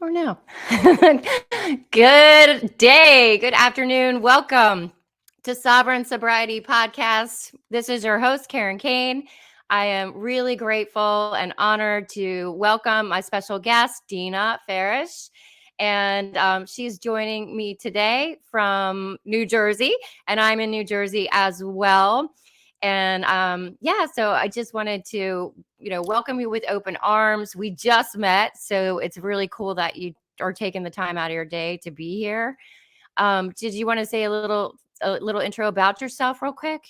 or no? Good day, good afternoon. Welcome to Sovereign Sobriety Podcast. This is your host, Karen Kane. I am really grateful and honored to welcome my special guest, Dena Farash. And she's joining me today from New Jersey, and I'm in New Jersey as well. And so I just wanted to, welcome you with open arms. We just met, so it's really cool that you are taking the time out of your day to be here. Did you want to say a little intro about yourself real quick?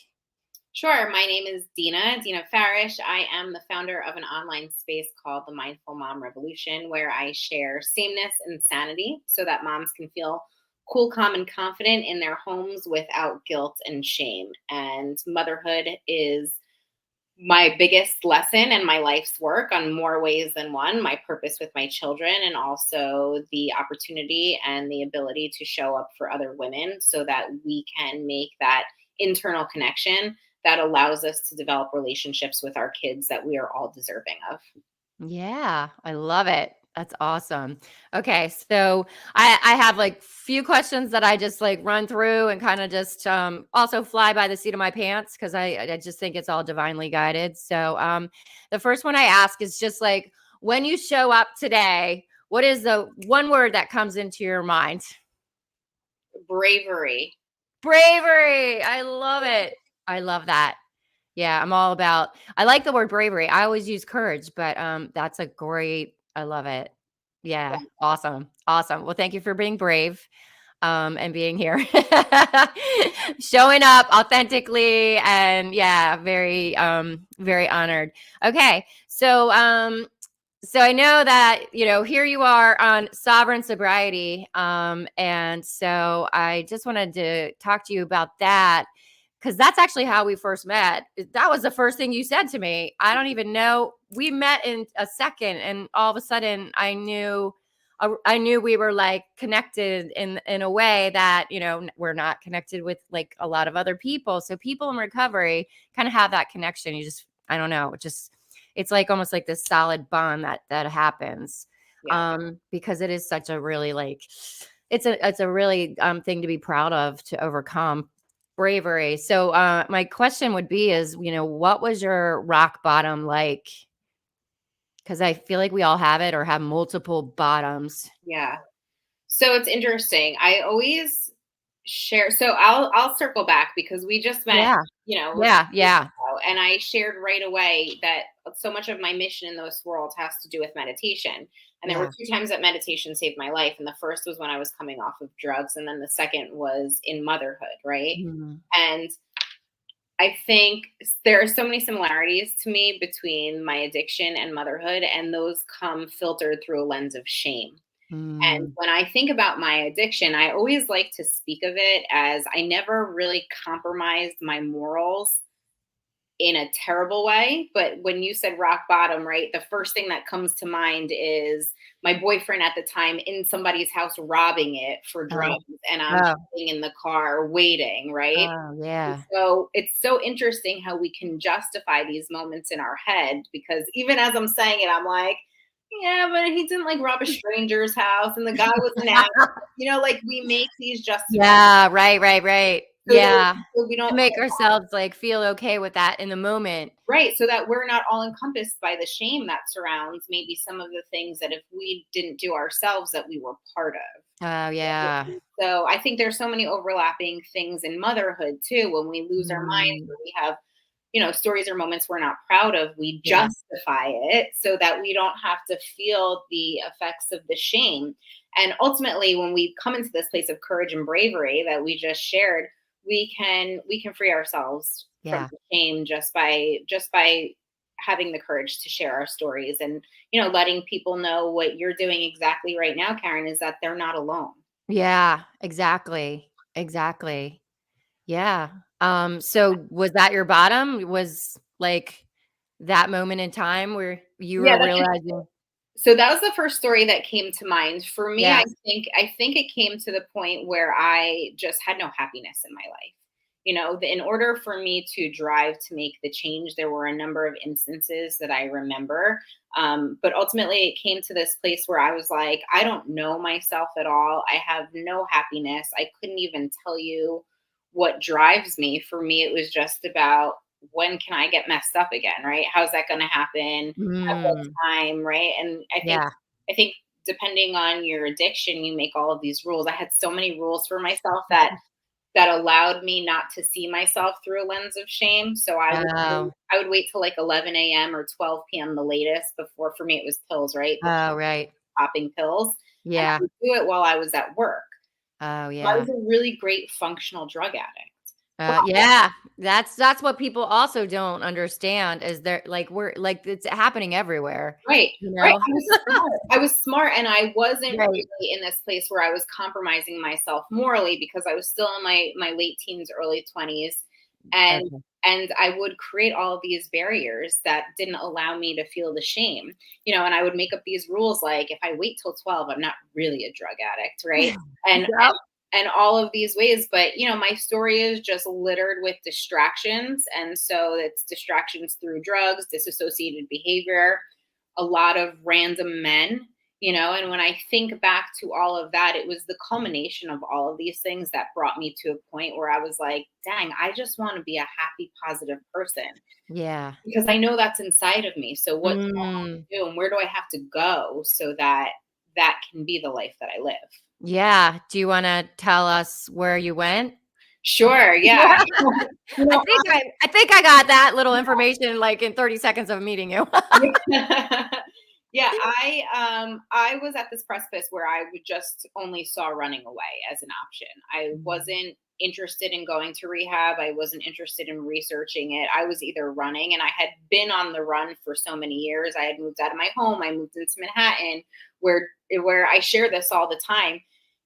Sure. My name is Dena Farash. I am the founder of an online space called the Mindful Mom Revolution, where I share sameness and sanity so that moms can feel cool, calm, and confident in their homes without guilt and shame. And motherhood is my biggest lesson and my life's work on more ways than one, my purpose with my children, and also the opportunity and the ability to show up for other women so that we can make that internal connection that allows us to develop relationships with our kids that we are all deserving of. Yeah, I love it. That's awesome. Okay, so I have like few questions that I just like run through and kind of just also fly by the seat of my pants because I just think it's all divinely guided. So the first one I ask is just like, when you show up today, what is the one word that comes into your mind? Bravery. Bravery. I love it. I love that. Yeah, I like the word bravery. I always use courage, but that's a great, I love it. Yeah, awesome. Awesome. Well, thank you for being brave and being here. Showing up authentically and yeah, very honored. Okay. So I know that, here you are on Sovereign Sobriety. And so I just wanted to talk to you about that because that's actually how we first met. That was the first thing you said to me. I don't even know. We met in a second, and all of a sudden, I knew we were like connected in a way that we're not connected with like a lot of other people. So people in recovery kind of have that connection. You just, I don't know, it's like almost like this solid bond that happens. Yeah. Because it is such a really like it's a really thing to be proud of, to overcome bravery. So my question would be is, what was your rock bottom like? Because I feel like we all have it or have multiple bottoms. Yeah. So it's interesting. I always share. So I'll circle back because we just met, Yeah. a few weeks Yeah. ago, and I shared right away that so much of my mission in this world has to do with meditation. And there were Yeah. two times that meditation saved my life. And the first was when I was coming off of drugs, and then the second was in motherhood, right? Mhm. And I think there are so many similarities to me between my addiction and motherhood, and those come filtered through a lens of shame. And Mm. when I think about my addiction, I always like to speak of it as I never really compromised my morals in a terrible way. But when you said rock bottom, right, the first thing that comes to mind is my boyfriend at the time in somebody's house robbing it for Oh. drugs. And I'm Oh. sitting in the car waiting, right? Oh. Yeah. So it's so interesting how we can justify these moments in our head because even as I'm saying it, I'm like, yeah, but he didn't like rob a stranger's house and the guy was an asshole. Like we make these justifications Yeah. Right. so that Yeah. we To don't make ourselves like feel okay with that in the moment. right, so that we're not all encompassed by the shame that surrounds maybe some of the things that if we didn't do ourselves that we were part of. Oh, yeah. So I think there's so many overlapping things in motherhood too when we lose our minds Mm. or we have stories or moments we're not proud of, we Yeah. justify it so that we don't have to feel the effects of the shame. And ultimately, when we come into this place of courage and bravery that we just shared, we can free ourselves from Yeah. the shame just by having the courage to share our stories and letting people know what you're doing exactly right now, Karen, is that they're not alone. Yeah. Exactly. Yeah. So was that your bottom? Was like that moment in time where you Yeah, were realizing? so that was the first story that came to mind for me. I Yes. think I think it came to the point where I just had no happiness in my life. In order for me to drive to make the change, there were a number of instances that I remember. But ultimately, it came to this place where I was like, I don't know myself at all. I have no happiness. I couldn't even tell you what drives me. For me, it was just about, when can I get messed up again, right? How's that going to happen? At what Mm, time, right? And yeah. I think depending on your addiction, you make all of these rules. I had so many rules for myself that allowed me not to see myself through a lens of shame. So Oh, I would wait till like 11 a.m. or 12 p.m. the latest before, for me it was pills, right? oh, right. Popping pills. And I Yeah. would do it while I was at work. Oh, So I yeah. was a really great functional drug addict. Yeah, that's what people also don't understand is there like we're like it's happening everywhere, Right, you right. know? I was smart, and I wasn't Right. really in this place where I was compromising myself morally, because I was still in my late teens, early 20s, and Okay. I would create all of these barriers that didn't allow me to feel the shame, and I would make up these rules like, if I wait till 12, I'm not really a drug addict, right? And Yep. and all of these ways, but my story is just littered with distractions, and so it's distractions through drugs, disassociated behavior, a lot of random men, and when I think back to all of that, it was the culmination of all of these things that brought me to a point where I was like, dang, I just want to be a happy, positive person, Yeah. because I know that's inside of me. So what do I have Mm. to do, and where do I have to go so that that can be the life that I live? Yeah. Do you wanna tell us where you went? Sure, yeah. you know I think I got that little information, like, in 30 seconds of meeting you. Yeah, I was at this precipice where I would just only saw running away as an option. I Mm. wasn't interested in going to rehab. I wasn't interested in researching it. I was either running, and I had been on the run for so many years. I had moved out of my home. I moved into Manhattan, where I share this all the time.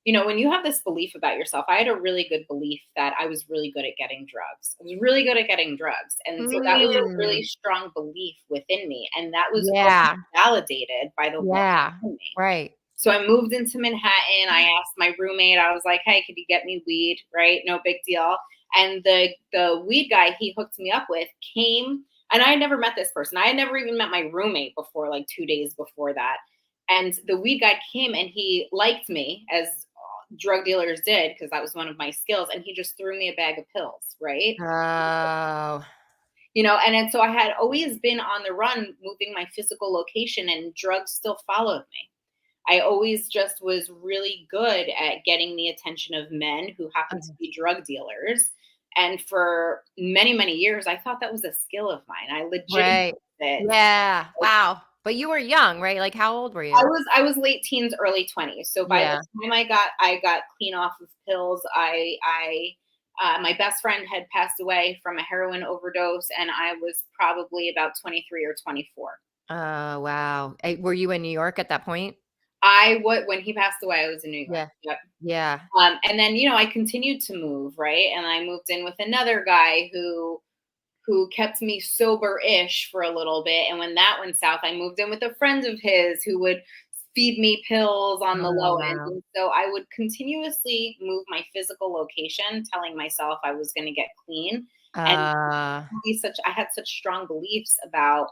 When you have this belief about yourself, I had a really good belief that I was really good at getting drugs. I was really good at getting drugs. And so that was a really Mm. strong belief within me. And that was only Yeah. validated by the work Yeah. in me. Right. So I moved into Manhattan. I asked my roommate, I was like, hey, could you get me weed? Right? No big deal. And the weed guy he hooked me up with came, and I had never met this person. I had never even met my roommate before, like 2 days before that. And the weed guy came, and he liked me, as drug dealers did, because that was one of my skills. And he just threw me a bag of pills, right? Oh. And so I had always been on the run, moving my physical location, and drugs still followed me. I always just was really good at getting the attention of men who happened to Okay. be drug dealers. And for many, many years, I thought that was a skill of mine. I legitimately Right. did. Yeah. Wow. But you were young, right? Like, how old were you? I was late teens, early 20s. So by the Yeah. time I got clean off of pills, I my best friend had passed away from a heroin overdose, and I was probably about 23 or 24. Oh, wow. Were you in New York at that point? I would When he passed away, I was in New York. Yeah. Yep. Yeah. And then I continued to move, right, and I moved in with another guy who kept me sober-ish for a little bit. And when that went south, I moved in with a friend of his who would feed me pills on the Oh, low end. wow. And so I would continuously move my physical location, telling myself I was going to get clean. And Uh, I had such strong beliefs about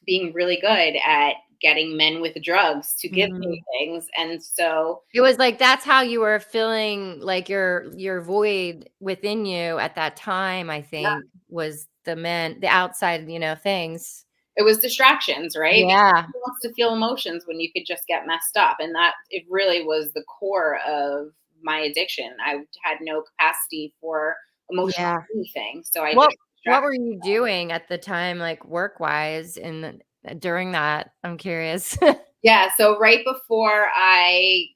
being really good at getting men with drugs to give me mhm. things. And so It was like that's how you were feeling like your void within you at that time, I think, was the outside, things. it was distractions, right? Because Yeah. who wants to feel emotions when you could just get messed up? And that it really was the core of my addiction. I had no capacity for emotional Yeah. anything, so I What just what distracted. were you doing at the time, like, work-wise during that? I'm curious. Yeah, so right before I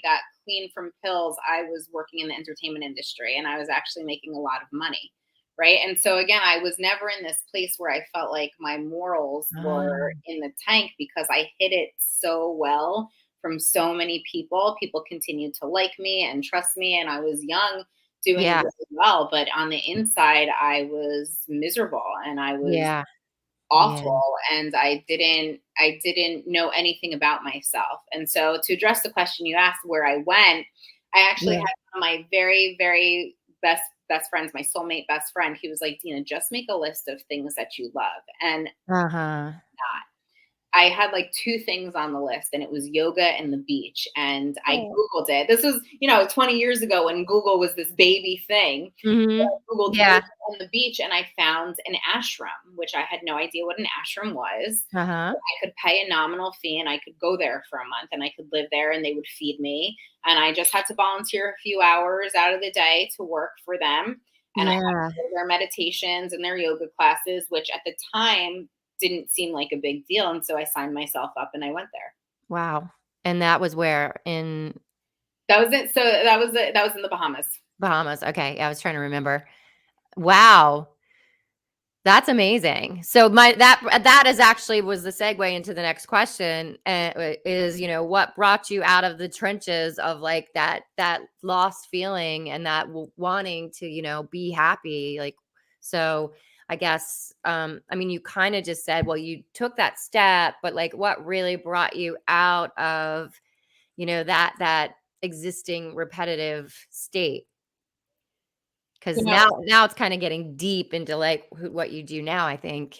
got clean from pills, I was working in the entertainment industry, and I was actually making a lot of money. Right. And so again, I was never in this place where I felt like my morals were Oh, in the tank, because I hid it so well from so many people. People continued to like me and trust me, and I was young, doing yeah. really well. But on the inside, I was miserable, and I was Yeah. Yeah. awful, and I didn't know anything about myself. And so, to address the question you asked, where I went, I actually Yeah. had one of my very, very best friends, my soulmate best friend, he was like, Dina, just make a list of things that you love. And Uh-huh. I had like two things on the list, and it was yoga and the beach. And I Oh. Googled it. This was, 20 years ago when Google was this baby thing. Mhm. I Googled yoga Yeah. on the beach, and I found an ashram, which I had no idea what an ashram was. Uh-huh. I could pay a nominal fee and I could go there for a month and I could live there and they would feed me. And I just had to volunteer a few hours out of the day to work for them. And I had Yeah. to go to their meditations and their yoga classes, which at the time didn't seem like a big deal. And so I signed myself up and I went there. Wow. And that was where? In That was it. So that was it. That was in the Bahamas. Bahamas. Okay. Yeah, I was trying to remember. Wow. That's amazing. So that is actually was the segue into the next question, is, what brought you out of the trenches of like that lost feeling and that wanting to, be happy. Like, so I guess, I mean, you kind of just said, well, you took that step, but like what really brought you out of, that existing repetitive state? Because You know, now it's kind of getting deep into like what you do now, I think.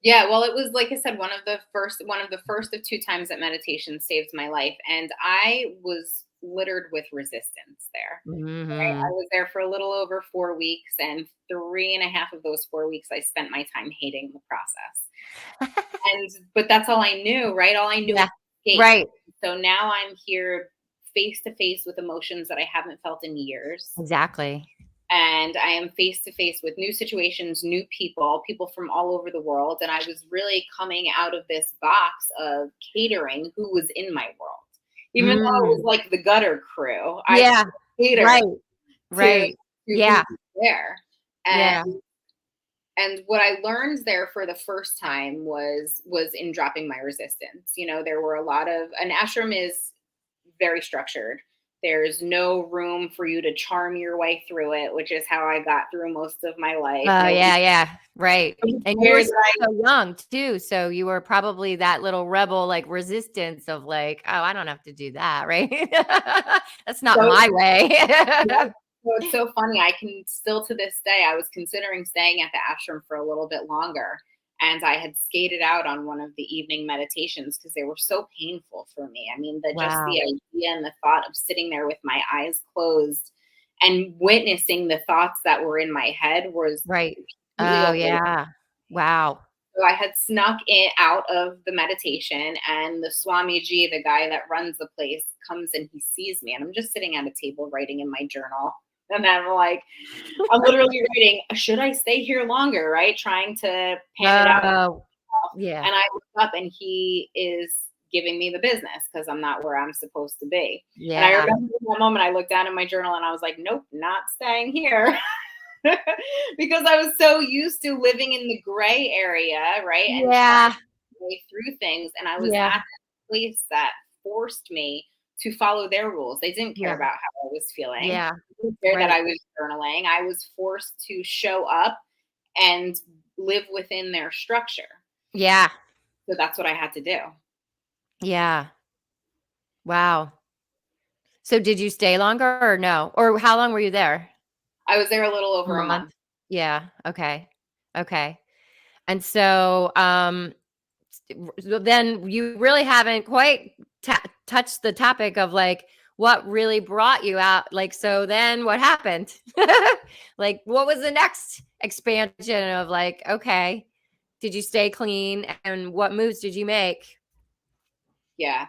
Yeah, well, it was like I said, one of the first of two times that meditation saved my life, and I was littered with resistance there. Right? I Mhm. was there for a little over 4 weeks, and 3.5 of those 4 weeks, I spent my time hating the process. But that's all I knew, right? All I knew was Yeah. escape. Right. So now I'm here face to face with emotions that I haven't felt in years, Exactly. and I am face to face with new situations, new people from all over the world. And I was really coming out of this box of catering who was in my world. Even though it was Mm. like the gutter crew, I Yeah. cater Right. to Right. who Yeah. was there. And Yeah. what I learned there for the first time was in dropping my resistance. There were a lot of an ashram is very structured. There's no room for you to charm your way through it, which is how I got through most of my life. Oh, Nobody yeah, yeah. Right. And you were cared still that I so young too, so you were probably that little rebel, like, resistance of like, "Oh, I don't have to do that," right? That's not so my way. yeah, so it's so funny. I can still to this day, I was considering staying at the ashram for a little bit longer. And I had skated out on one of the evening meditations because they were so painful for me. I mean, just the Wow. idea and the thought of sitting there with my eyes closed and witnessing the thoughts that were in my head was Right. completely Oh, overwhelming. yeah. Wow. So I had snuck in out of the meditation, and the Swamiji, the guy that runs the place, comes and he sees me, and I'm just sitting at a table writing in my journal. And then I'm literally writing, should I stay here longer? Right? Trying to pan it out. Oh, yeah. And I look up and he is giving me the business because I'm not where I'm supposed to be. And I Yeah. remember in that moment, I looked down at my journal and I was like, nope, not staying here. Because I was so used to living in the gray area, right? And trying Yeah. to way through things. And I was Yeah. at a place that forced me to follow their rules. They didn't care Yeah. about how I was feeling. Yeah. They didn't care that Right. I was journaling. I was forced to show up and live within their structure. Yeah. So that's what I had to do. Yeah. Wow. So did you stay longer or no? Or how long were you there? I was there a little A over a month? month. Yeah. Okay. Okay. And so, then you really haven't quite touched the topic of like what really brought you out. Like, so then what happened? Like, what was the next expansion of like, okay, did you stay clean and what moves did you make? Yeah.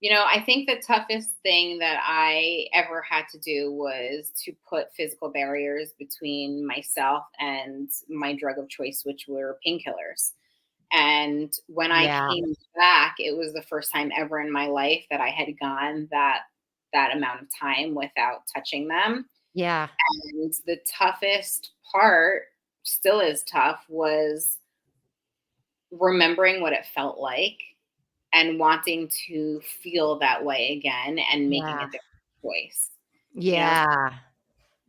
I think the toughest thing that I ever had to do was to put physical barriers between myself and my drug of choice, which were painkillers. And when I Yeah. came back, it was the first time ever in my life that I had gone that amount of time without touching them. Yeah. And the toughest part, still is tough, was remembering what it felt like and wanting to feel that way again and making a Yeah. different choice. You know, Yeah.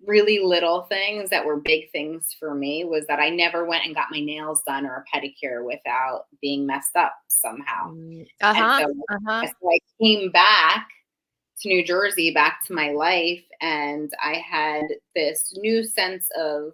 really little things that were big things for me was that I never went and got my nails done or a pedicure without being messed up somehow. And Uh-huh. so, Uh-huh. so I came back to New Jersey, back to my life, and I had this new sense of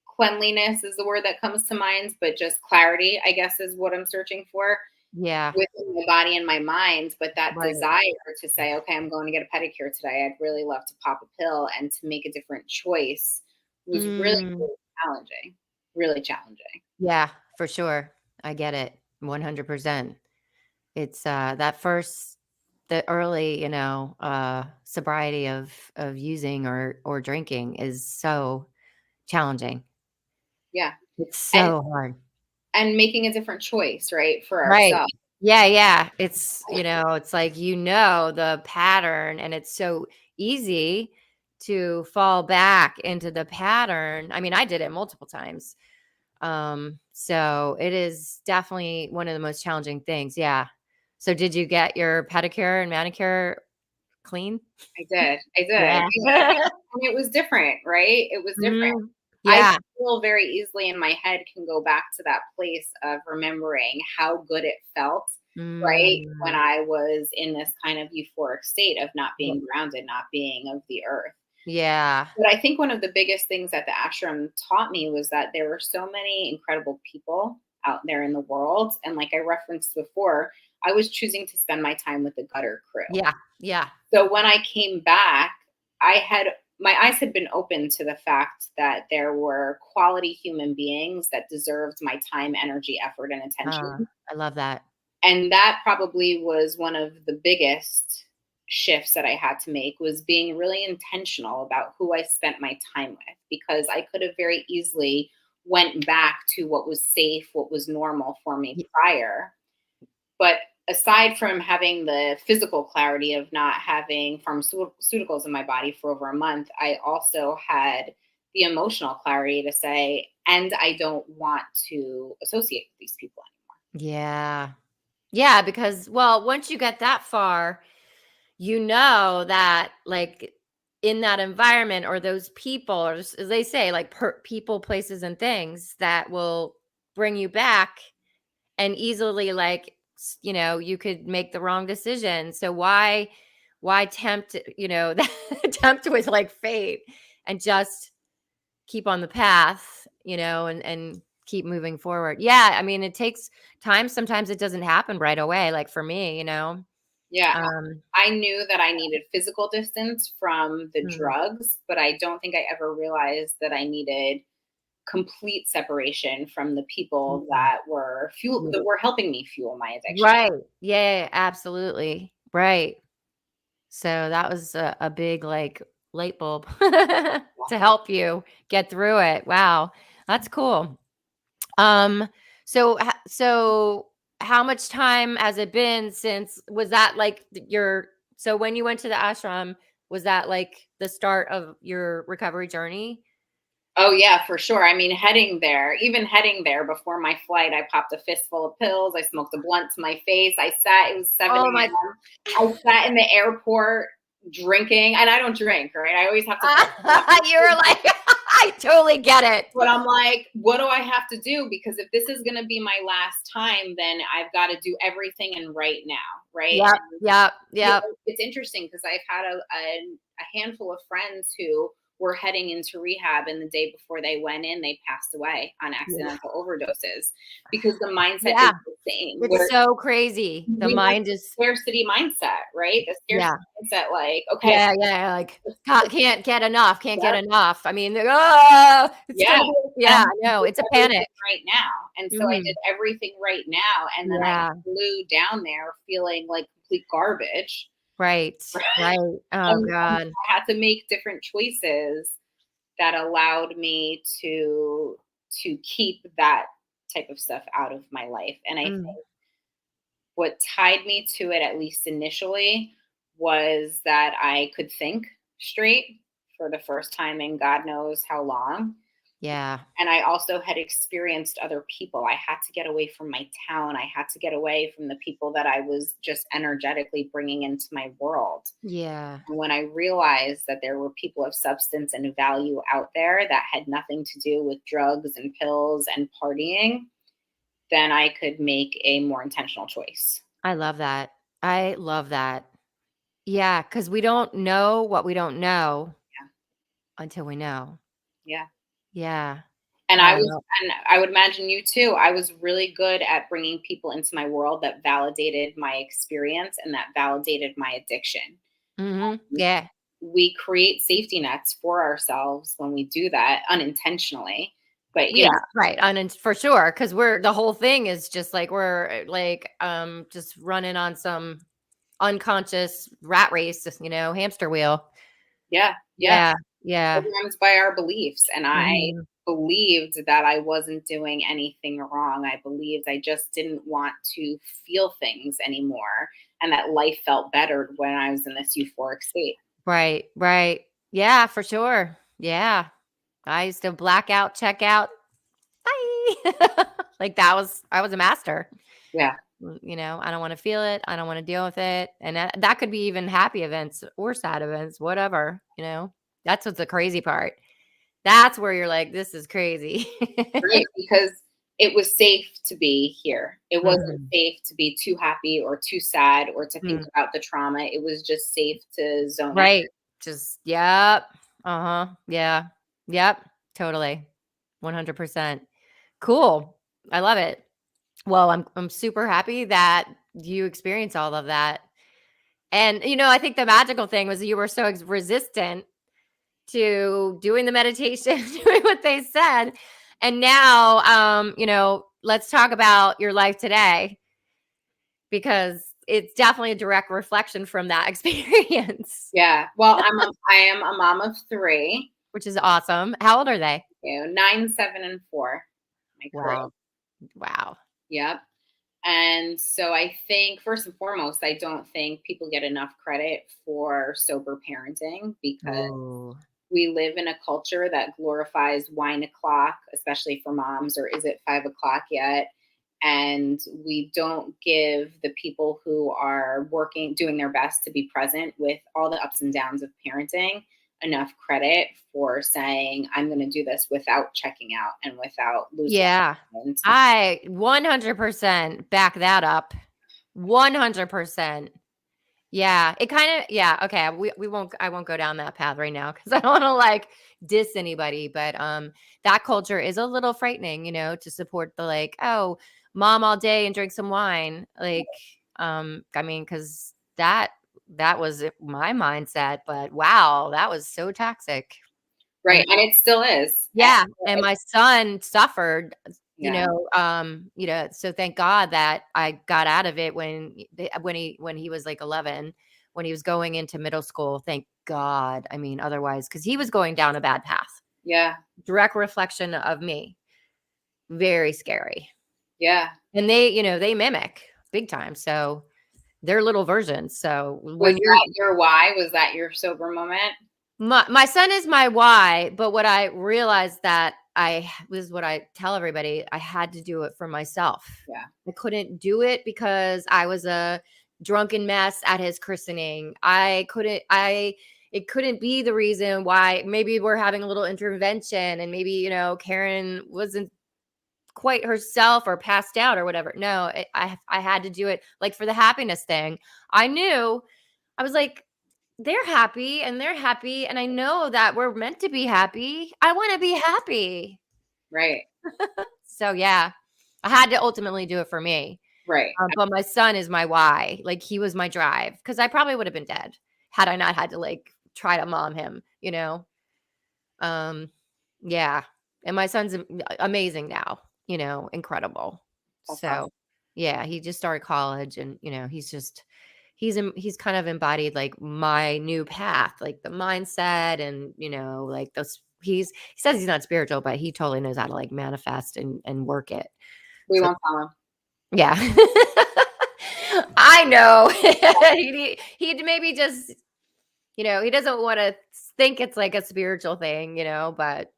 cleanliness is the word that comes to mind, but just clarity, I guess, is what I'm searching for Yeah. within my body and my mind. But that Right. desire to say, okay, I'm going to get a pedicure today. I'd really love to pop a pill and to make a different choice was really, Mm. really challenging. Really challenging. Yeah, for sure. I get it 100%. It's, the early, sobriety of using or drinking is so challenging. Yeah. It's And so hard. making a different choice, right, for Right. ourselves. Yeah, yeah. It's like, the pattern, and it's so easy to fall back into the pattern. I mean, I did it multiple times. So it is definitely one of the most challenging things. Yeah. So did you get your pedicure and manicure clean? I did. I did. Yeah. Yeah. And it was different, right? It was different. Mm, I yeah. still very easily in my head can go back to that place of remembering how good it felt, right? When Mm, I was in this kind of euphoric state of not yeah. being grounded, not being of the earth. Yeah. But I think one of the biggest things that the ashram taught me was that there were so many incredible people out there in the world. And like I referenced before, I was choosing to spend my time with the gutter crew. Yeah. Yeah. So when I came back, I had my eyes had been open to the fact that there were quality human beings that deserved my time, energy, effort, and attention. I love that. And that probably was one of the biggest shifts that I had to make was being really intentional about who I spent my time with because I could have very easily went back to what was safe, what was normal for me Y prior, but aside from having the physical clarity of not having pharmaceuticals in my body for over a month, I also had the emotional clarity to say, and I don't want to associate with these people Yeah. Yeah, because, well, once you get that far, that, like, in that environment or those people, or as they say, like, people, places, and things that will bring you back, and easily, like, you could make the wrong decision. So why tempt, tempt with, like, fate, and just keep on the path, and keep moving forward. Yeah, I mean, it takes time. Sometimes it doesn't happen right away, like for me. Yeah, Um, I knew that I needed physical distance from the mm, drugs, but I don't think I ever realized that I needed complete separation from the people mm, that were yeah. helping me fuel my addiction. Right. Yeah, absolutely. Right. So that was a big, like, light bulb to help you get through it. Wow. That's cool. Um, so how much time has it been since, was that like so when you went to the ashram, was that like the start of your recovery journey? Oh yeah, for sure. I mean, even heading there before my flight, I popped a fistful of pills. I smoked a blunt to my face. It was 7 Oh my a.m. I sat in the airport drinking, and I don't drink, right? I always have to cut it off. you were like, I totally get it. But I'm like, what do I have to do? Because if this is going to be my last time, then I've got to do everything and right now, right? Yep, yep, yep. It's interesting because I've had a handful of friends who were heading into rehab, and the day before they went in, they passed away on Yeah. accidental overdoses because the mindset is Yeah. the same. It's Where so crazy. The we have mind the is, scarcity mindset, right? The yeah. scarcity mindset, like, okay, Yeah, yeah, like, can't get enough, can't get yep, enough. I mean, it's yeah, gonna be, and yeah, I'm gonna no, do it's a everything panic. right now. And so I did Mhm. everything right now, and then I Yeah, flew down there feeling like complete garbage. right, right. Oh And god. I had to make different choices that allowed me to keep that type of stuff out of my life. And I think Mm, what tied me to it, at least initially, was that I could think straight for the first time in God knows how long. yeah, And I also had experienced other people. I had to get away from my town. I had to get away from the people that I was just energetically bringing into my world. yeah, And when I realized that there were people of substance and value out there that had nothing to do with drugs and pills and partying, then I could make a more intentional choice. I love that. I love that. Yeah, because we don't know what we don't know Yeah. until we know. Yeah. Yeah. And Oh, I love and I would imagine you too. I was really good at bringing people into my world that validated my experience and that validated my addiction. Mhm. Yeah. We create safety nets for ourselves when we do that unintentionally. But, you Yeah, know, right, and for sure, because we're the whole thing is just like we're, like, just running on some unconscious rat race, hamster wheel. yeah, yeah, Yeah, yeah. programs by our beliefs. And I Mhm. believed that I wasn't doing anything wrong. I believed I just didn't want to feel things anymore and that life felt better when I was in this euphoric state. Right, right. Yeah, for sure. Yeah. I used to black out, check out, bye. Like, I was a master. Yeah, I don't wanna feel it, I don't wanna deal with it, and that could be even happy events or sad events, whatever. That's what's the crazy part. That's where you're like, "This is crazy." right. Because it was safe to be here. It wasn't Mhm. safe to be too happy or too sad or to think Mm. about the trauma. It was just safe to zone out. Right. Just yep. Uh-huh. Yeah. Yep. Totally. 100%. Cool. I love it. Well, I'm super happy that you experience all of that. And I think the magical thing was you were so resistant to doing the meditation, doing what they said. And now let's talk about your life today because it's definitely a direct reflection from that experience, Yeah. Well, I am a mom of three, which is awesome. How old are they? 9, 7, and 4. My crew. Wow. Wow. Yep. And so I think first and foremost, I don't think people get enough credit for sober parenting because Ooh. we live in a culture that glorifies wine o'clock, especially for moms, or is it 5 o'clock yet? And we don't give the people who are working, doing their best to be present with all the ups and downs of parenting enough credit for saying, I'm going to do this without checking out and without losing Yeah. my mind. I 100% back that up. 100%. Yeah, it kinda yeah, okay, we won't I won't go down that path right now because I don't wanna, like, diss anybody, but, that culture is a little frightening, to support the, like, "Oh, mom all day and drink some wine." Like, I mean, because that was my mindset, but wow, that was so toxic. And Right. And it still is. yeah, and my son suffered, Yeah. so thank God that I got out of it when he was like 11, when he was going into middle school, thank God. I mean, otherwise, because he was going down a bad path. Yeah. Direct reflection of me. Very scary. Yeah. And they mimic big time. So they're little versions. So Was when you're that your why? Was that your sober moment? my son is my why, but what I realized that I was what I tell everybody, I had to do it for myself. Yeah. I couldn't do it because I was a drunken mess at his christening. It couldn't be the reason why maybe we're having a little intervention and maybe, Karen wasn't quite herself or passed out or whatever. No, I had to do it like for the happiness thing. I knew I was like, they're happy and they're happy. And I know that we're meant to be happy. I want to be happy. Right. So, yeah, I had to ultimately do it for me. Right. But my son is my why. Like, he was my drive because I probably would have been dead had I not had to like try to mom him. Um, yeah. And my son's amazing now, incredible. That's awesome. So, yeah, he just started college and, he's kind of embodied like my new path, like the mindset and, like those he says he's not spiritual, but he totally knows how to like manifest and work it. We So, won't tell him. yeah. I know. He'd maybe just, he doesn't want to think it's like a spiritual thing, but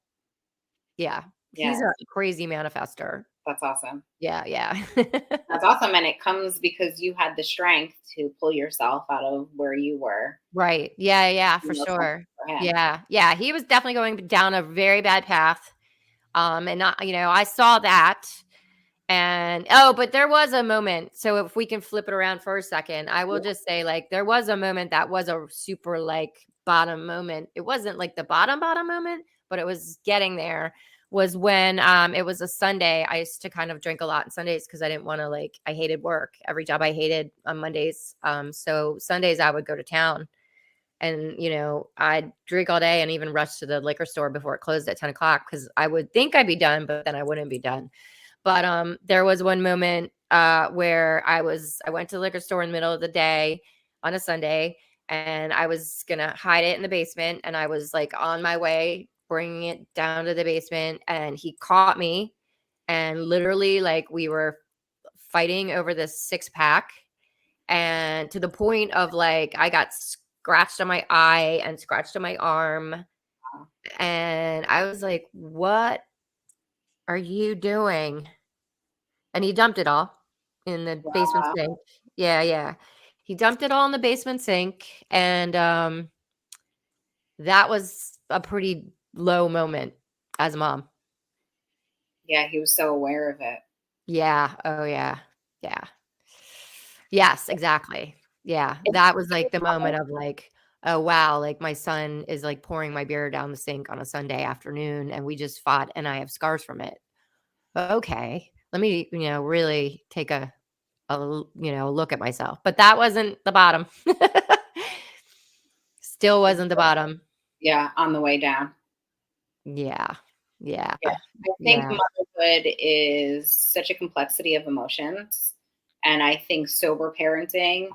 yeah, Yeah. he's a crazy manifester. That's awesome. Yeah, yeah. That's awesome. And it comes because you had the strength to pull yourself out of where you were. Right. Yeah, yeah, You for know, something sure. for him. Yeah, yeah, he was definitely going down a very bad path, and I saw that, And but there was a moment. So if we can flip it around for a second, I will Yeah. just say, like, there was a moment that was a super, like, bottom moment. It wasn't like the bottom moment, but it was getting there. Was when it was a Sunday. I used to kind of drink a lot on Sundays because I didn't want to, like, I hated work. Every job I hated on Mondays. So Sundays I would go to town, and I'd drink all day and even rush to the liquor store before it closed at 10 o'clock because I would think I'd be done, but then I wouldn't be done. But there was one moment where I went to the liquor store in the middle of the day on a Sunday, and I was gonna hide it in the basement, and I was like on my way bringing it down to the basement, and he caught me, and literally, like, we were fighting over this 6 pack, and to the point of, like, I got scratched on my eye and scratched on my arm, and I was like, "What are you doing?" And he dumped it all in the basement Wow. sink. Yeah, yeah. He dumped it all in the basement sink, and, that was a pretty low moment as a mom. Yeah, he was so aware of it. Yeah. Oh, yeah. Yeah. Yes, exactly. Yeah. That was, like, the moment of, like, "Oh, wow," like, my son is, like, pouring my beer down the sink on a Sunday afternoon, and we just fought, and I have scars from it. Okay. Let me, really take look at myself. But that wasn't the bottom. Still wasn't the bottom. Yeah, on the way down. Yeah. Yeah. Yeah. I think Yeah. motherhood is such a complexity of emotions, and I think sober parenting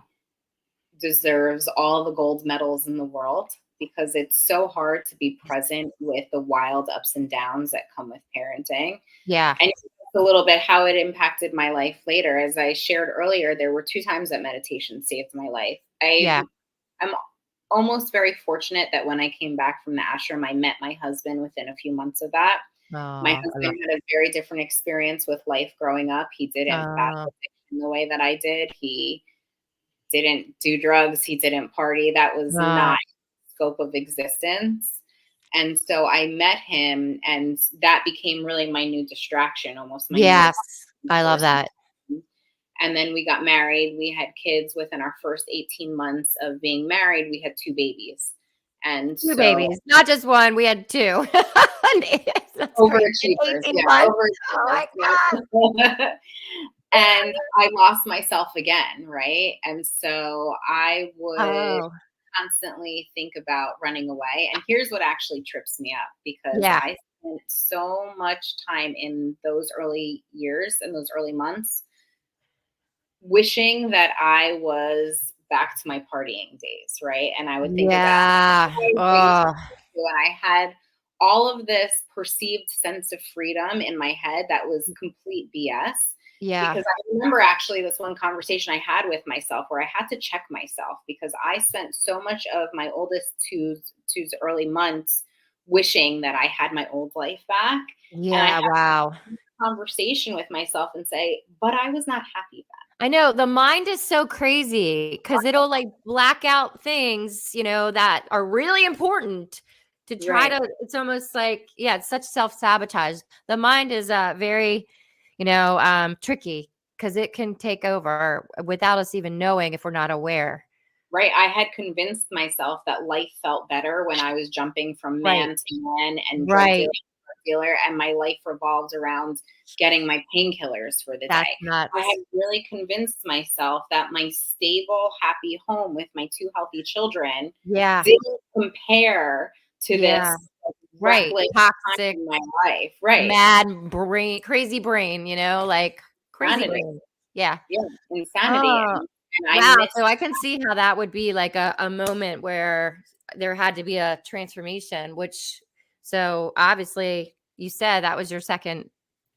deserves all the gold medals in the world because it's so hard to be present with the wild ups and downs that come with parenting. Yeah. And a little bit how it impacted my life later. As I shared earlier, there were 2 times that meditation saved my life. Yeah. I'm almost very fortunate that when I came back from the ashram, I met my husband within a few months of that. My Oh, I love husband had a very different experience with life growing up. He didn't oh, battle addiction the way that I did. He didn't do drugs. He didn't party. That was oh, not scope of existence. And so I met him, and that became really my new distraction, almost my new yes. I love source. that. And then we got married. We had kids within our first 18 months of being married. We had 2 babies. And 2 so babies, not just 1, we had 2. That's crazy. In overachievers, 18 yeah, months. Oh overachievers, my god. yeah. And I lost myself again, right? And so I would Oh, constantly think about running away. And here's what actually trips me up because yeah. I spent so much time in those early years and those early months wishing that I was back to my partying days, right? And I would think about Yeah. what I used Oh, to do, and I had all of this perceived sense of freedom in my head that was complete BS. yeah. Because I remember actually this one conversation I had with myself where I had to check myself because I spent so much of my oldest two's early months wishing that I had my old life back. And I had Yeah, wow. a conversation with myself and say, but I was not happy I know the mind is so crazy because it'll, like, black out things, that are really important to then. try Right. to, it's almost like, yeah, it's such self-sabotage. The mind is very, tricky because it can take over without us even knowing if we're not aware. Right. I had convinced myself that life felt better when I was jumping from Right. man to man and drug dealer Right. to drug dealer, and my life revolves around getting my painkillers for the That's day. I had nuts. really convinced myself that my stable, happy home with my 2 healthy children Yeah. didn't compare to Yeah. this Right. reckless time Toxic, in my life. Right. mad brain, crazy brain, like crazy Insanity. brain. Yeah. Yeah. Insanity. Oh, And I wow. missed So I can see how that would be like a moment where there had to be a transformation, which, so obviously you said that was your second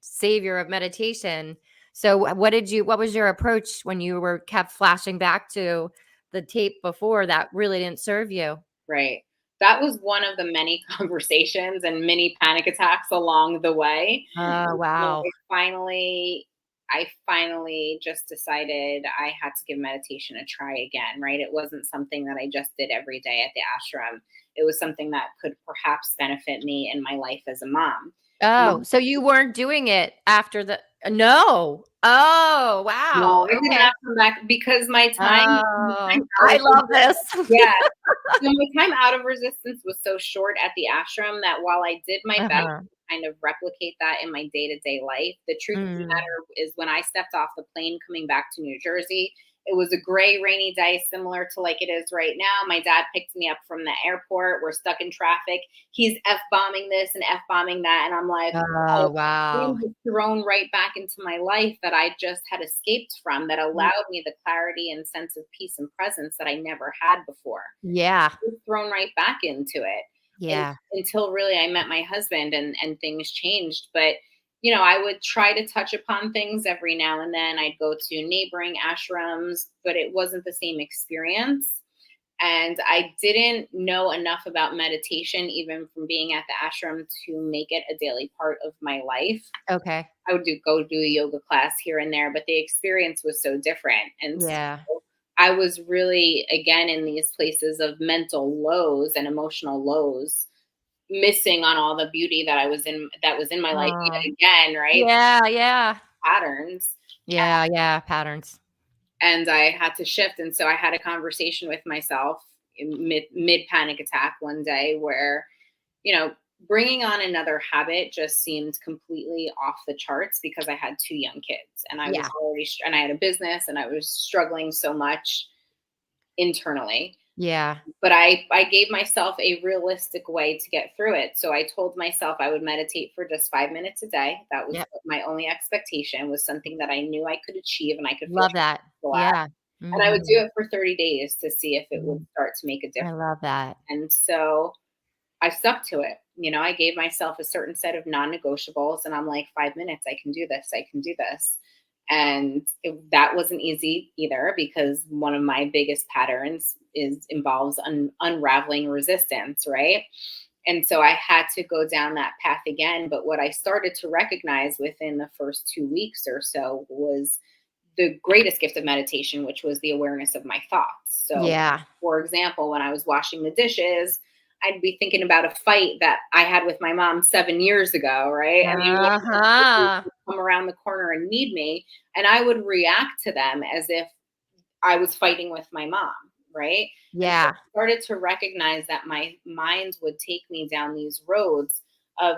savior of meditation. So what was your approach when you were kept flashing back to the tape before that really didn't serve you? right. That was one of the many conversations and many panic attacks along the way. Oh, When wow. I finally just decided I had to give meditation a try again, right? It wasn't something that I just did every day at the ashram. It was something that could perhaps benefit me in my life as a mom. Oh, Mom, so you weren't doing it after No. Oh, No, wow. I did Okay. not come back because my time Oh, out I of love this. yeah. So my time out of resistance was so short at the ashram that while I did my best Uh-huh. to kind of replicate that in my day-to-day life, the truth of the Mm. matter is when I stepped off the plane coming back to New Jersey, it was a gray, rainy day, similar to like it is right now. My dad picked me up from the airport. We're stuck in traffic. He's F-bombing this and F-bombing that. And I'm like, Oh, oh, wow. being just thrown right back into my life that I just had escaped from that Y allowed me the clarity and sense of peace and presence that I never had before yeah. thrown right back into it and Yeah. until really I met my husband and things changed. But you know, I would try to touch upon things every now and then. I'd go to neighboring ashrams, but it wasn't the same experience. And I didn't know enough about meditation, even from being at the ashram, to make it a daily part of my life. Okay. I would go do a yoga class here and there, but the experience was so different. And Yeah. so I was really, again, in these places of mental lows and emotional lows, missing on all the beauty that was in my life Oh. yet again, right? Yeah, yeah. Patterns. Yeah, yeah, patterns. And I had to shift. And so I had a conversation with myself in mid panic attack one day where, you know, bringing on another habit just seemed completely off the charts because I had two young kids and I was Yeah. already, and I had a business and I was struggling so much internally. Yeah. But I gave myself a realistic way to get through it. So I told myself I would meditate for just 5 minutes a day. That was Yep. my only expectation, was something that I knew I could achieve and I could feel Love that. successful at. Yeah. And I would do Mhm. it for 30 days to see if it would Mhm. start to make a I difference. love that. And so I stuck to it. You know, I gave myself a certain set of non-negotiables and I'm like, 5 minutes, I can do this. I can do this. And that wasn't easy either because one of my biggest patterns involves unraveling resistance, right? And so I had to go down that path again. But what I started to recognize within the first 2 weeks or so was the greatest gift of meditation, which was the awareness of my thoughts. So, Yeah. for example, when I was washing the dishes, I'd be thinking about a fight that I had with my mom 7 years ago, right? And I know she'd Uh-huh. come around the corner and need me, and I would react to them as if I was fighting with my mom, right? And so Yeah. I started to recognize that my mind would take me down these roads of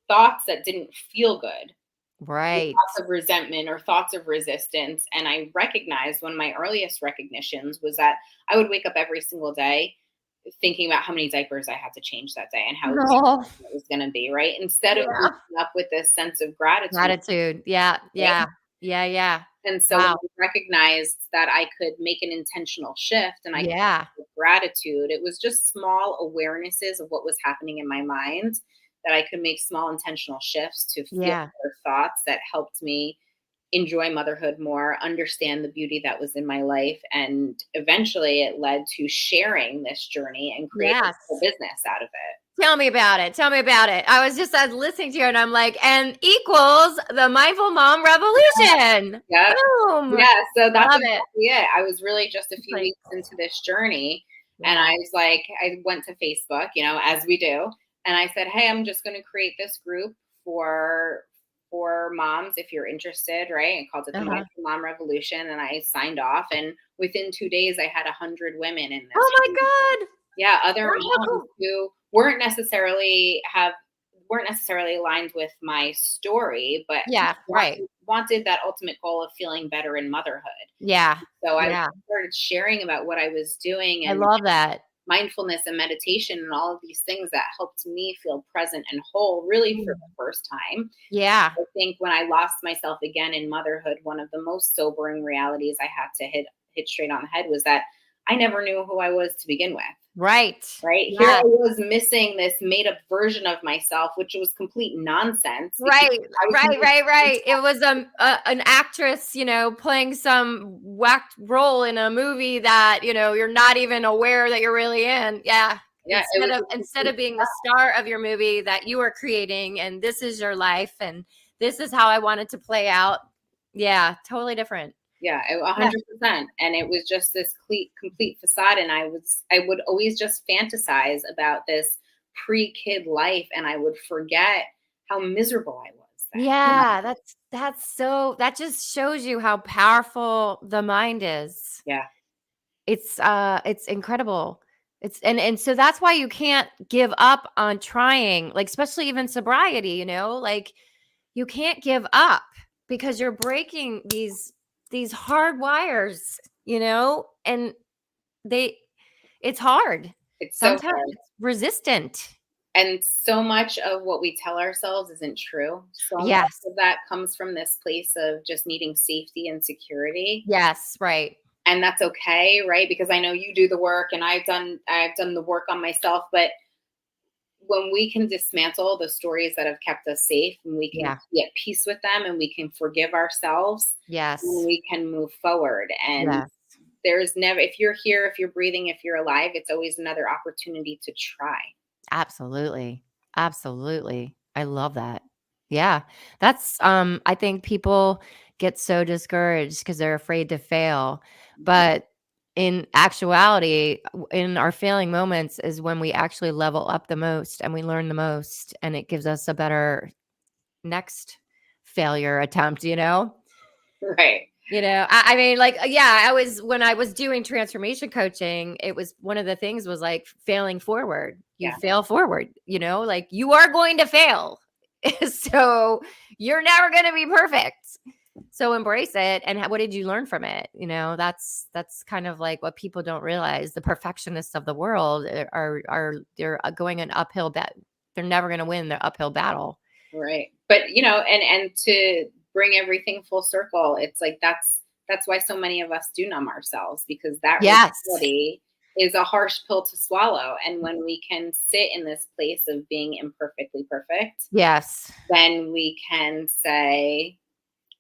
thoughts that didn't feel good, Right. thoughts of resentment or thoughts of resistance. And I recognized one of my earliest recognitions was that I would wake up every single day thinking about how many diapers I had to change that day and how No. exhausting it was going to be, right? Instead of Yeah. waking up with this sense of gratitude, Gratitude. Yeah. right? Yeah. Yeah, yeah. And so when Wow. I recognized that I could make an intentional shift and I could Yeah. with gratitude, it was just small awarenesses of what was happening in my mind that I could make small intentional shifts to feel Yeah. better thoughts that helped me enjoy motherhood more, understand the beauty that was in my life. And eventually it led to sharing this journey and creating a Yes. business out of it. Tell me about it. Tell me about it. I was listening to you and I'm like, and equals the mindful mom revolution. Yeah. Boom. Yeah. So that's Love it. exactly it. I was really just a It's few like, weeks into this journey. And yeah. I was like, I went to Facebook, you know, as we do. And I said, hey, I'm just going to create this group for for moms if you're interested, right? I called it the Uh-huh. Mindful Mom Revolution. And I signed off. And within 2 days, I had 100 women in this. Oh my God. Yeah, other That's so moms cool. who weren't necessarily aligned with my story, but Yeah. Right. wanted that ultimate goal of feeling better in motherhood. Yeah. So I Yeah. started sharing about what I was doing I and love that. mindfulness and meditation and all of these things that helped me feel present and whole really for Mm. the first time. Yeah. I think when I lost myself again in motherhood, one of the most sobering realities I had to hit straight on the head was that I never knew who I was to begin with. Right. Right? Here I Yeah. was missing this made up version of myself, which was complete nonsense because Right, I was right, never right, right. It was an actress, playing some whacked role in a movie that, you're not even aware that you're really in. Yeah. yeah, it was a Instead complete of being the star of your movie that you are creating and this is your life and this is how I want it to play out. Yeah, totally different. yeah, Yeah. 100%. And it was just this complete facade. And I would always just fantasize about this pre-kid life and I would forget how miserable I was Yeah, that just shows you how powerful the mind is. Yeah. It's incredible. And so that's why you can't give up on trying, like, especially even sobriety, like, you can't give up because you're breaking these hard wires, and they it's hard. It's so Sometimes hard. it's resistant. And so much of what we tell ourselves isn't true. So much Yes. of that comes from this place of just needing safety and security. Yes, right. And that's okay, right? Because I know you do the work and I've done the work on myself, but when we can dismantle the stories that have kept us safe and we can Yeah. be at peace with them and we can forgive ourselves, Yes. we can move forward. And Yes. there's never, if you're here, if you're breathing, if you're alive, it's always another opportunity to try. Absolutely. Absolutely. I love that. Yeah. I think people get so discouraged because they're afraid to fail. Mhm. But in actuality, in our failing moments is when we actually level up the most and we learn the most, and it gives us a better next failure attempt. Right. I mean, like, yeah, when I was doing transformation coaching, it was one of the things was like failing forward. You Yeah. fail forward, like you are going to fail. So you're never going to be perfect. So embrace it. And what did you learn from it? That's kind of like what people don't realize. The perfectionists of the world they're going an uphill bet. They're never going to win the uphill battle. Right. But and to bring everything full circle, it's like that's why so many of us do numb ourselves, because that Yes. reality is a harsh pill to swallow. And when we can sit in this place of being imperfectly perfect, Yes. then we can say,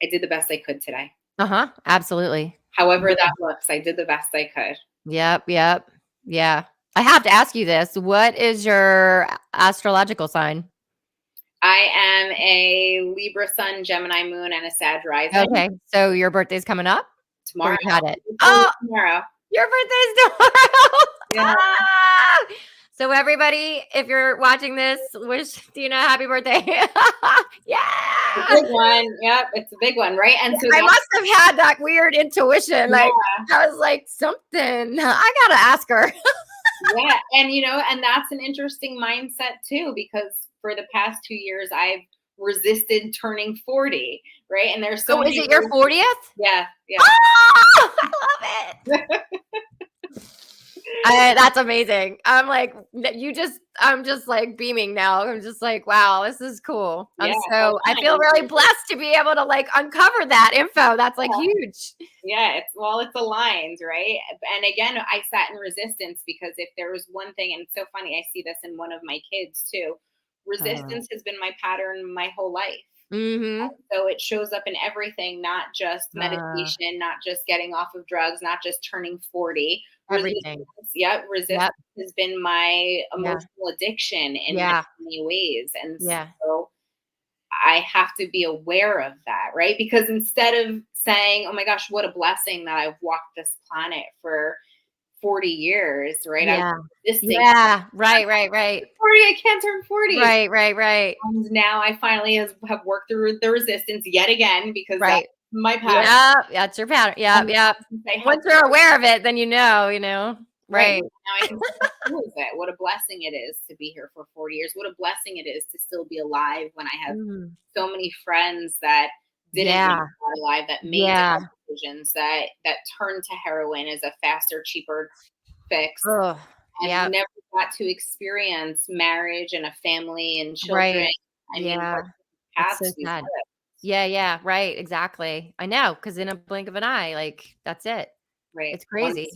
I did the best I could today. Uh-huh. Absolutely. However that looks, I did the best I could. Yep, yep. Yeah. I have to ask you this. What is your astrological sign? I am a Libra sun, Gemini moon, and a Sag rising. Okay. So your birthday's coming up? Or Tomorrow. you had it? Before Oh, tomorrow. your birthday's tomorrow. Yeah. Ah! So everybody, if you're watching this, wish Dena happy birthday. A Yeah. big one. Yep, it's a big one, right? And so I that's, must have had that weird intuition. Like, yeah, I was like, something. I gotta ask her. yeah. And that's an interesting mindset too, because for the past 2 years I've resisted turning 40, right? And there's so Oh, is many it your 40th? yeah, yeah. Oh, I love it. That's amazing. I'm just like beaming now. I'm just like, wow, this is cool. Yeah, I feel really blessed to be able to like uncover that info. That's like huge. yeah, it's aligned, right? And again, I sat in resistance because if there was one thing, and it's so funny, I see this in one of my kids too. Resistance has been my pattern my whole life. Mm-hmm. So it shows up in everything, not just Uh, medication, not just getting off of drugs, not just turning 40. Resistance, everything. yeah, resistance Yep. has been my Yeah. emotional addiction in many, Yeah. many ways. And Yeah. so I have to be aware of that, right? Because instead of saying, oh my gosh, what a blessing that I've walked this planet for 40 years, right? I was Yeah. resisting Yeah. Right. Right. Right. 40, I can't turn 40. Right. Right. Right. And now I finally have worked through the resistance yet again, because that's Right. my pattern. Yeah. That's your pattern. Yeah. And Yeah. since I have Once you're aware of it, then you know. right Right. now I can see who is it. What a blessing it is to be here for 40 years. What a blessing it is to still be alive when I have Mm. so many friends that didn't make Yeah. it alive, that made Yeah. bad decisions, that turned to heroin as a faster, cheaper fix, Oh. and Yeah. never got to experience marriage and a family and children. Right. I mean, Yeah. what It's so paths we've sad. lived, Yeah, yeah, right, exactly. I know, because in a blink of an eye, like, that's it. right? It's crazy.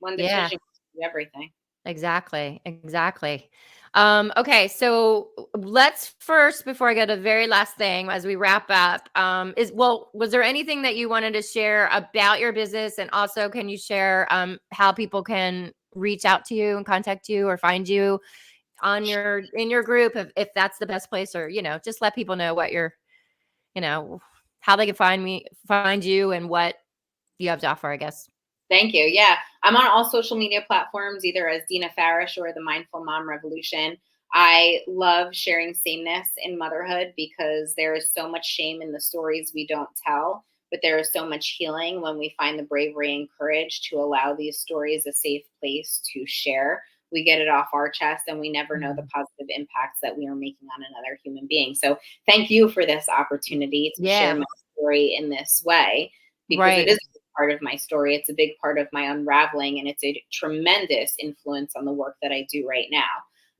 One Yeah, decision can be everything. exactly, exactly. Okay, so let's first, before I go to the very last thing, as we wrap up, was there anything that you wanted to share about your business? And also, can you share how people can reach out to you and contact you or find you in your group, if that's the best place, or just let people know what you're you know, how they can find you and what you have to offer, I guess. Thank you. Yeah. I'm on all social media platforms, either as Dena Farash or the Mindful Mom Revolution. I love sharing sameness in motherhood because there is so much shame in the stories we don't tell, but there is so much healing when we find the bravery and courage to allow these stories a safe place to share. We get it off our chest and we never know the Mm. positive impacts that we are making on another human being. So, thank you for this opportunity to share Yeah, my story in this way because it right. is a big part of my story. It's a big part of my unraveling, and it's a tremendous influence on the work that I do right now.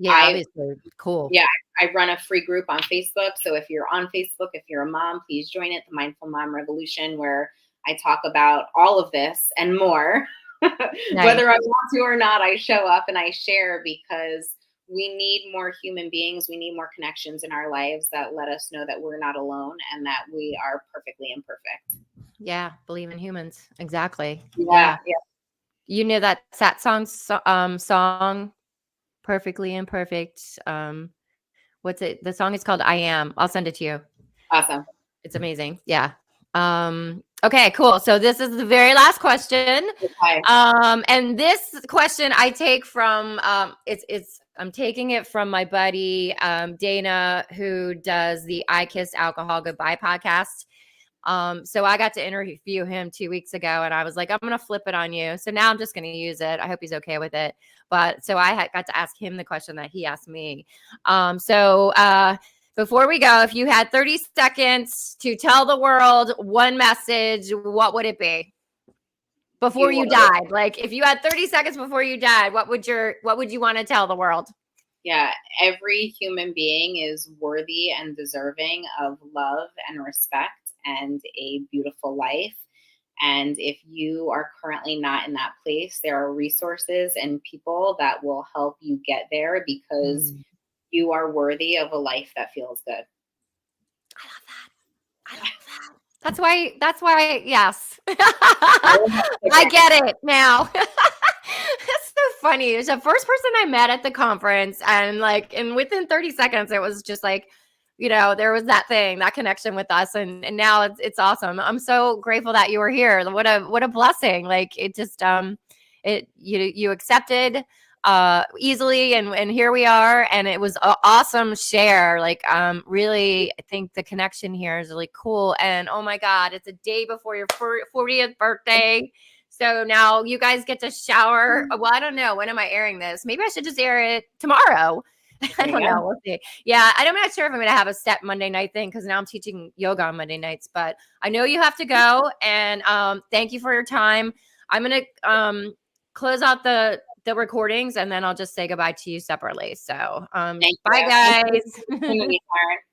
Yeah, I obviously. Cool. yeah, I run a free group on Facebook. So if you're on Facebook, if you're a mom, please join it, the Mindful Mom Revolution, where I talk about all of this and more. Nice. Whether I want to or not, I show up and I share because we need more human beings. We need more connections in our lives that let us know that we're not alone and that we are perfectly imperfect. Yeah, believe in humans. Exactly. Yeah, Yeah. yeah, You know that Sat song, Perfectly Imperfect. What's it? The song is called I Am. I'll send it to you. awesome. It's amazing. Yeah. Okay, cool. So this is the very last question. Okay, And this question I take from it's I'm taking it from my buddy Dana, who does the I Kiss Alcohol Goodbye podcast. So I got to interview him 2 weeks ago, and I was like, I'm gonna flip it on you. So now I'm just gonna use it. I hope he's okay with it. But so got to ask him the question that he asked me. Before we go, if you had 30 seconds to tell the world one message, what would it be? Before you you died, like if you had 30 seconds before you died, what would you want to tell the world? Yeah, every human being is worthy and deserving of love and respect and a beautiful life. And if you are currently not in that place, there are resources and people that will help you get there because Mm, you are worthy of a life that feels good. I love that. I love that. That's why, yes. I get it now. That's so funny. It's the first person I met at the conference, and within 30 seconds, it was just like, there was that thing, that connection with us, and now it's awesome. I'm so grateful that you were here. What a blessing. Like it just it you accepted easily, and here we are, and it was an awesome share. Really, I think the connection here is really cool. And oh my god, it's a day before your 40th birthday, so now you guys get to shower. Well, I don't know, when am I airing this? Maybe I should just air it tomorrow. I There you don't go. know, we'll see. Yeah, I'm not sure if I'm gonna have a set Monday night thing, because now I'm teaching yoga on Monday nights, but I know you have to go. And thank you for your time. I'm gonna close out the recordings, and then I'll just say goodbye to you separately. So Thank bye you. Thank you for guys. the opportunity, Karen.